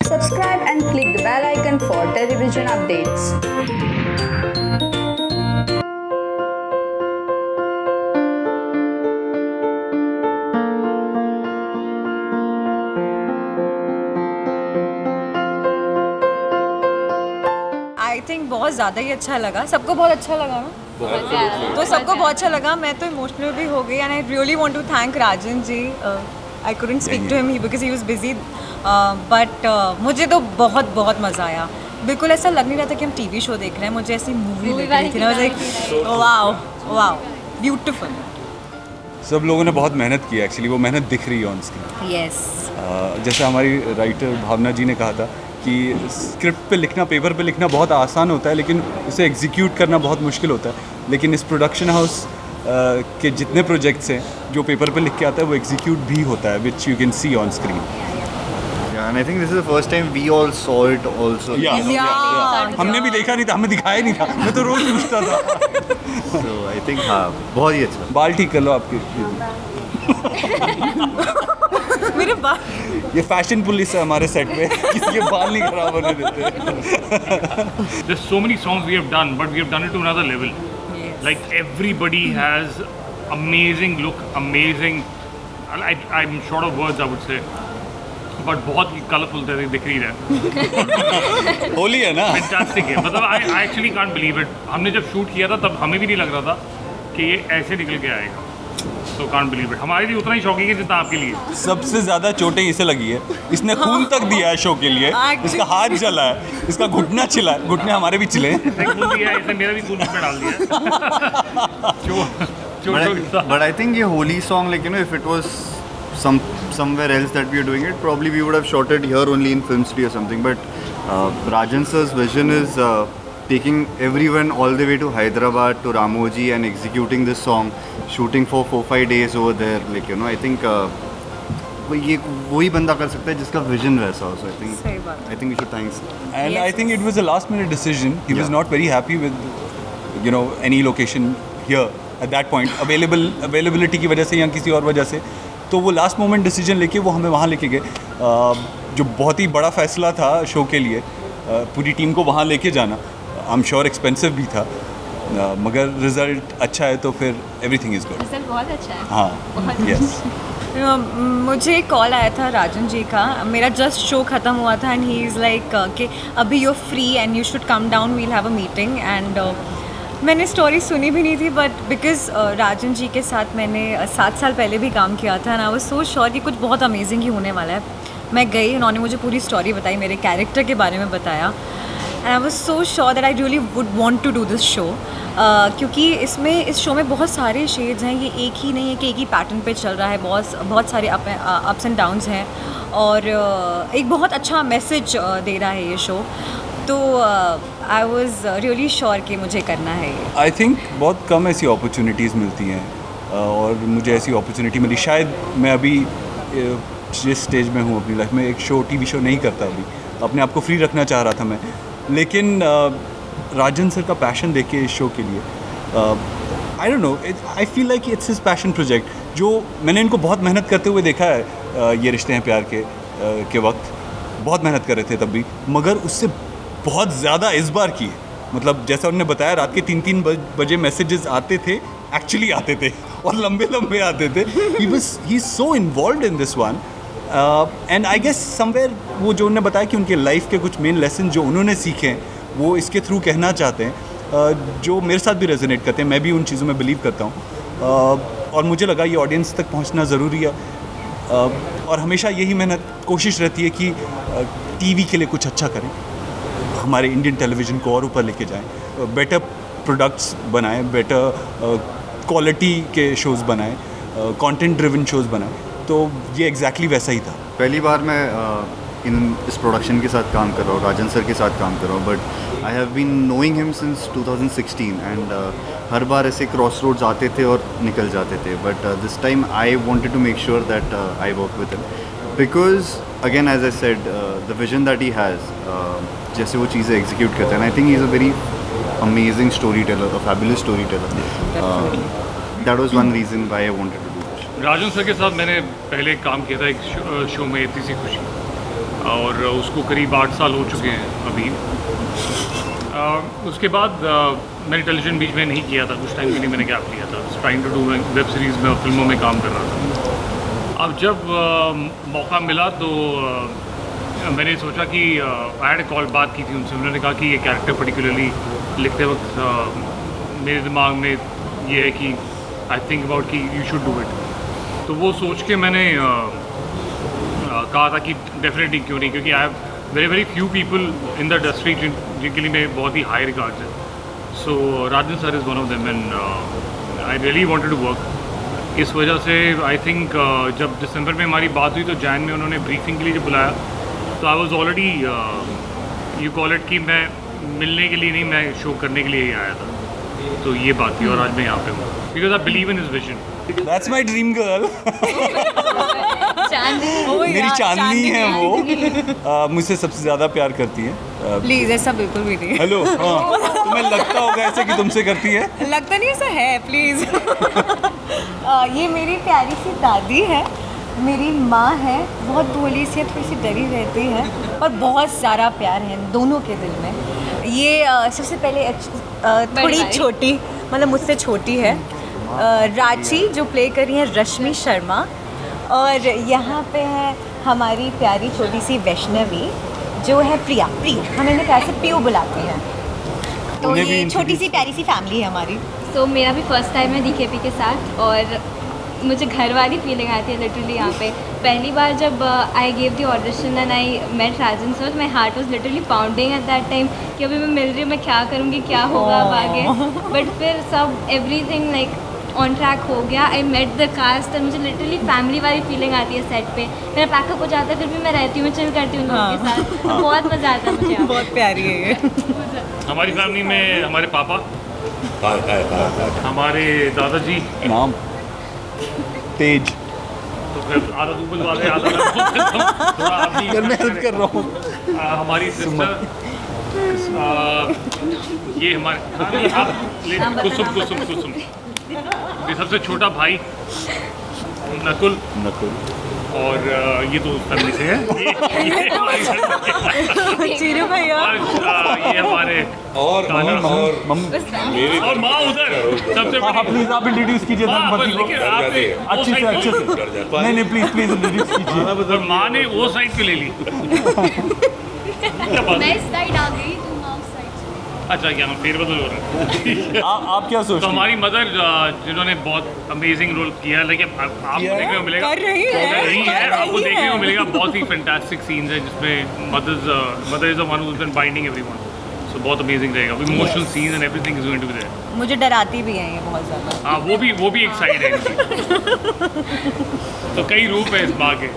Subscribe and click the bell icon for television updates. I think बहुत ज़्यादा ही अच्छा लगा, सबको बहुत अच्छा लगा ना, तो सबको बहुत अच्छा लगा. मैं तो इमोशनल भी हो गई and I really want to thank Rajan ji. I couldn't speak to him because he was busy, but मुझे तो बहुत बहुत मज़ा आया. बिल्कुल ऐसा लग नहीं रहा था कि हम टीवी शो देख रहे हैं, मुझे ऐसी मूवी लग रही थी ना. Like wow wow beautiful. सब लोगों ने बहुत मेहनत की है, एक्चुअली वो मेहनत दिख रही है ऑन स्क्रीन. यस, जैसे हमारी राइटर भावना जी ने कहा था कि स्क्रिप्ट पे लिखना, पेपर पे लिखना बहुत आसान होता है, लेकिन उसे एग्जीक्यूट करना बहुत मुश्किल होता है. लेकिन इस प्रोडक्शन हाउस के जितने प्रोजेक्ट्स हैं जो पेपर पे लिख के आता है वो एग्जीक्यूट भी होता है, which you can see on screen. Yeah, and I think this is the first time we all saw it also. हमने भी देखा नहीं था, हमें दिखाया नहीं था, मैं तो रोज पूछता था. So I think हाँ बहुत ही अच्छा. बाल ठीक कर लो आपके. मेरे बाल. ये फैशन पुलिस है हमारे सेट पे, किसी के बाल नहीं खराब होने देते. There's so many songs we have done, but we have done it to another level. Yes. Like everybody has amazing look, amazing. I'm short of words, I would say, but बहुत ही colourful दिख रही है. होली है ना. Fantastic है. मतलब I actually can't believe it. हमने जब शूट किया था तब हमें भी नहीं लग रहा था कि ये ऐसे निकल के आएगा. So can't believe it. हमारे लिए उतना ही शौकिंग है जितना आपके लिए. सबसे ज्यादा चोटें इसे लगी है, इसने खून तक दिया है शो के लिए. इसका हाथ जला है, इसका घुटना छिला है, घुटने हमारे भी छिले. खून दिया है, इसने मेरा भी खून में डाल दिया. But I think ये holy song, like you know, if it was somewhere else that we are doing it, probably we would have shot it here only in Film City or something. But Rajan sir's vision is taking everyone all the way to Hyderabad to Ramoji and executing this song, shooting for 4-5 days over there. Like you know, I think ये वही बंदा कर सकता है जिसका vision वैसा हो. So सही बात. I think we should thank him. And Yes, I think it was a last minute decision. He was Yeah. not very happy with any location here at that point. Availability की वजह से या किसी और वजह से, तो वो लास्ट मोमेंट डिसीजन लेके वो हमें वहाँ लेके गए, जो बहुत ही बड़ा फैसला था शो के लिए. पूरी टीम को वहाँ लेके जाना आई एम श्योर एक्सपेंसिव भी था, मगर रिजल्ट अच्छा है तो फिर एवरीथिंग इज गुड. रिजल्ट बहुत अच्छा है. हाँ, यस. मुझे कॉल आया था राजन जी का. मेरा जस्ट शो ख़त्म हुआ था एंड ही इज़ लाइक कि अभी you free and you should come down, we'll have a meeting. And मैंने स्टोरी सुनी भी नहीं थी, बट बिकॉज राजन जी के साथ मैंने 7 साल पहले भी काम किया था and I was so sure कि कुछ बहुत अमेजिंग ही होने वाला है. मैं गई, उन्होंने मुझे पूरी स्टोरी बताई, मेरे कैरेक्टर के बारे में बताया and I was so sure that I really would want to do this show. क्योंकि इस शो में बहुत सारे शेड्स हैं, ये एक ही नहीं है कि एक ही पैटर्न पे चल रहा है. बहुत सारे अप्स एंड डाउन्स हैं और एक बहुत अच्छा मैसेज दे रहा है ये शो. तो आई वॉज रियली श्योर कि मुझे करना है ये. आई थिंक बहुत कम ऐसी अपॉर्चुनिटीज़ मिलती हैं और मुझे ऐसी अपॉर्चुनिटी मिली. शायद मैं अभी जिस स्टेज में हूँ अपनी लाइफ में, एक शो टीवी शो नहीं करता अभी, अपने आप को फ्री रखना चाह रहा था मैं. लेकिन राजन सर का पैशन देख के इस शो के लिए, I don't know, I feel like it's his passion project. जो मैंने इनको बहुत मेहनत करते हुए देखा है ये रिश्ते हैं प्यार के वक्त, बहुत मेहनत कर रहे थे तब भी, मगर उससे बहुत ज़्यादा इस बार की. मतलब जैसा उन्होंने बताया, रात के 3-3 बजे मैसेजेस आते थे, एक्चुअली आते थे और लंबे आते थे. He is so involved in this one and I guess somewhere वो जो उन्होंने बताया कि उनके लाइफ के कुछ मेन लेसन जो उन्होंने सीखे हैं वो इसके थ्रू कहना चाहते हैं, जो मेरे साथ भी रेजोनेट करते हैं. मैं भी उन चीज़ों में बिलीव करता हूँ और मुझे लगा ये ऑडियंस तक पहुँचना ज़रूरी है. और हमेशा यही मेहनत कोशिश रहती है कि टीवी के लिए कुछ अच्छा करें, हमारे इंडियन टेलीविज़न को और ऊपर लेके जाएं, बेटर प्रोडक्ट्स बनाएं, बेटर क्वालिटी के शोज़ बनाएं, कंटेंट ड्रिवन शोज़ बनाएं. तो ये एग्जैक्टली वैसा ही था. पहली बार मैं इस प्रोडक्शन के साथ काम कर रहा हूँ, राजन सर के साथ काम कर रहा हूँ. But I have been knowing him since 2016 and हर बार ऐसे क्रॉस रोड्स आते थे और निकल जाते थे. But this time I wanted to make sure that I work with him because again as I said the vision that he has, जैसे वो चीज़ें एग्जीक्यूट करते हैं. I think he is a very amazing story teller, a fabulous story teller. That was one reason why I wanted to do this. Rajan sir के साथ मैंने पहले काम किया था एक शो में, इतनी सी खुशी. और उसको करीब 8 साल हो चुके हैं अभी। उसके बाद मैंने टेलीविज़न बीच में नहीं किया था, कुछ टाइम के लिए मैंने गैप लिया था, trying to do web series में और फिल्मों में काम कर रहा था। अब जब मौका मिला तो मैंने सोचा कि आई हैड कॉल, बात की थी उनसे, उन्होंने कहा कि ये कैरेक्टर पर्टिकुलरली लिखते वक्त मेरे दिमाग में ये है कि आई थिंक अबाउट कि यू शुड डू इट। तो वो सोच के मैंने कहा था कि डेफिनेटली क्यों नहीं, क्योंकि I have very few people in the industry जिनके लिए मैं बहुत ही हाई रिगार्ड्स है। So Rajan sir is one of them and I really wanted to work. इस वजह से आई थिंक जब दिसंबर में हमारी बात हुई तो जैन में उन्होंने ब्रीफिंग के लिए जब बुलाया तो I was already you call it कि मैं मिलने के लिए नहीं, मैं शो करने के लिए ही आया था। तो ये बात थी और आज मैं यहाँ पे हूँ because I believe in his vision. That's my dream girl. मेरी चांदनी है वो। मुझसे सबसे ज़्यादा प्यार करती है। प्लीज़ ऐसा बिल्कुल भी नहीं। हेलो, हाँ तुम्हें लगता होगा ऐसे कि तुमसे करती है? लगता नहीं ऐसा है, प्लीज़। ये मेरी प्यारी सी दादी है, मेरी माँ है, बहुत भोली सी है, थोड़ी सी डरी रहती है और बहुत सारा प्यार है दोनों के दिल में। ये सबसे पहले थोड़ी छोटी, मतलब मुझसे छोटी है, रांची जो प्ले कर रही है रश्मि शर्मा, और यहाँ पे है हमारी प्यारी छोटी सी वैष्णवी जो है प्रिया। हम इन्हें कैसे पियो बुलाते हैं। तो उन्हें भी ये introduce छोटी सी प्यारी सी फैमिली है हमारी। तो मेरा भी फर्स्ट टाइम है डीकेपी के साथ और मुझे घर वाली फीलिंग आती है लिटरली यहाँ पे। पहली बार जब I gave the audition and I met Rajan sir, my heart was literally pounding at that time कि अभी मैं मिल रही हूँ, मैं क्या करूँगी, क्या होगा अब आगे। बट फिर सब एवरीथिंग लाइक ऑन ट्रैक हो गया। आई मेट द कास्ट और मुझे लिटरली फैमिली वाली फीलिंग आती है सेट पे। मेरा पैकअप हो जाता है फिर भी मैं रहती हूँ, मैं चिल करती हूँ लोगों के साथ। बहुत मज़ा आता है मुझे यहाँ पे। बहुत प्यारी है ये। हमारी फैमिली में हमारे पापा, हमारे दादाजी, नाम तेज। तो फिर आधा तू बुलवा दे, आधा मैं बोल देता हूँ। थोड़ा आप भी मैं हेल्प कर रहा हूँ। हमारी सिस्टर, ये हमारे आप कुसुम, ये सबसे छोटा भाई नकुल, और ये तो फैमिली से है। ये हमारी चीरू भैया और ये हमारे और मम्मी और माँ उधर सबसे हाँ बड़ी। प्लीज आप इंट्रोड्यूस कीजिए हाँ, दंपति को लेकिन आपने वो अच्छे से साइड अच्छे से। नहीं प्लीज इंट्रोड्यूस कीजिए। और माँ ने वो साइड क्यों ले ली? क्या बात मैं है? इस साइड आ गई, तुम आउट साइड। अच्छा, क्या फेरबदल हो रहा है? आप क्या तो सोचते हैं? हमारी मदर जिन्होंने बहुत अमेजिंग रोल किया है, लेकिन आपको किया है? देखने को मिलेगा, कर रही है, कर रही है, कर आपको रही देखने है। को मिलेगा बहुत ही फैंटास्टिक सीन्स है जिसमें mother is the one who is been binding everyone. So बहुत अमेजिंग रहेगा, emotional scenes and everything is going to be there. मुझे डराती भी है ये बहुत ज़्यादा। हाँ, वो भी एक साइड है इनकी। तो कई रूप है इस माँ के।